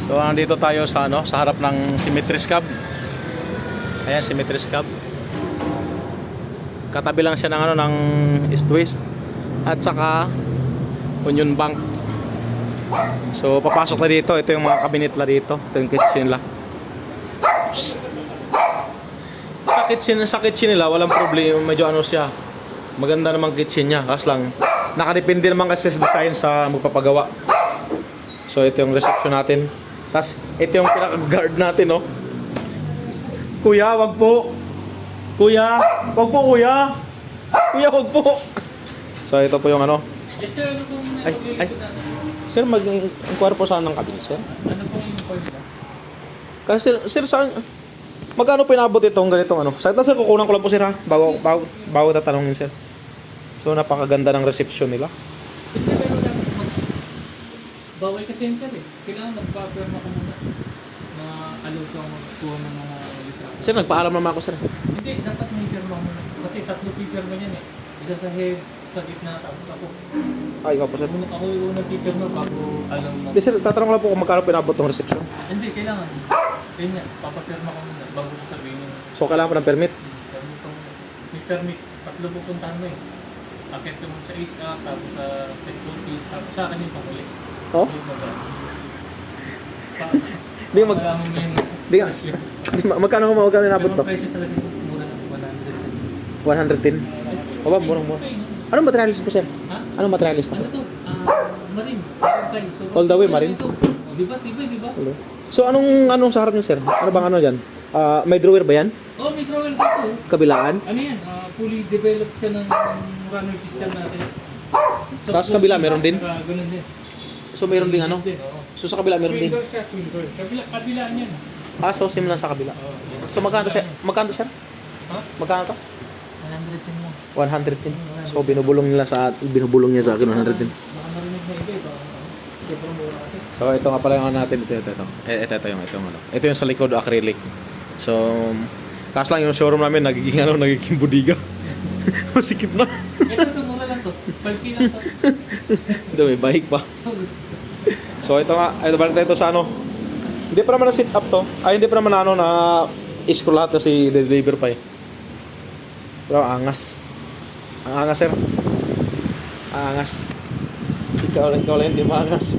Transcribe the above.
So nandito tayo sa sa harap ng Symmetry Scab. Ayan, Symmetry Scab. Katabi lang siya ng ng East West at saka Union Bank. So papasok na dito, ito yung mga cabinet la dito, ito yung kitchen la. Sa kitchen nila walang problema, medyo siya. Maganda namang kitchen niya, kasi lang nakadepende naman kasi sa design sa magpapagawa. So ito yung reception natin. Tapos ito yung pinaka-guard natin, no. Kuya, wag po. Kuya, wag po kuya. Kuya, wag po. So ito po yung Yes sir, ano pong ay. Sir, mag-inquire po saan ng cabinet, sir? Ano pong import nila? Kasi sir, saan magkano po inabot itong ganitong Sa ito sir, kukunan ko lang po sir ha. Bago tatanungin sir. So napakaganda ng reception nila. Hindi, pero dapat bawal kasi yun sir eh. Kailangan magpa-perma ka muna na aluto ang magkuha ng mga litrato. Sir, nagpaalam naman ako sir. Hindi, dapat may perma muna. Kasi tatlo pipirma niyan eh. Isa sa head, sa gitna, tapos ako. Ay, ikaw po sir. Ako yung unang pipirma bago alam mo. Hindi sir, tatanong lang po kung magkano pinabot ng reception. Hindi, kailangan. Yun yan, papapirma ka muna bago ko sabihin yun. So kailangan po ng permit. Permit ka muna. May permit, tatlo pupuntahan mo eh. Akit ka muna sa HR, tapos sa headquarters, tapos sa akin yung panghuli. Oh? Yung mag- Di mag Alam mo yun. Di nga. Magkano inabot to? Pero ang presyo talaga yung mura ng 100. 110. O ba, murang-mura. Anong materialis po sir? Ha? Anong materialis Ano to? to? Marine. Okay, so, All the way, marine? Oh, diba? Diba? So anong sa harap niyo sir? Ano bang diyan? May drawer ba yan? Oh, may drawing dito. Kabilaan? Ano yan? Fully developed siya ng runner system natin. So, Tapos kabila, meron din? Ganun din. So mayroon ding Oo. So sa kabila meron din. Swing door siya, swing door. Kabila niyan. So sim lang sa kabila. Oo. So magkano sir? Magkano sir? Ha? Magkano to? 110 mo. 110. So binubulong niya sa akin 110. Baka marinig na iba. Sobrang mura kasi. So ito nga pala yung natin ito. Ito yung sa likod acrylic. So kaso lang yung showroom namin nagiging budiga. Masikip na. Ito mura lang to. 5K lang to. Ito may bike pa. So ito balik tayo sa Hindi pa naman na sit up to. Ay hindi pa naman na scroll lahat kasi deliver pa eh. Pero angas. Ang angas sir. Angas. Ikaw lang hindi maangas.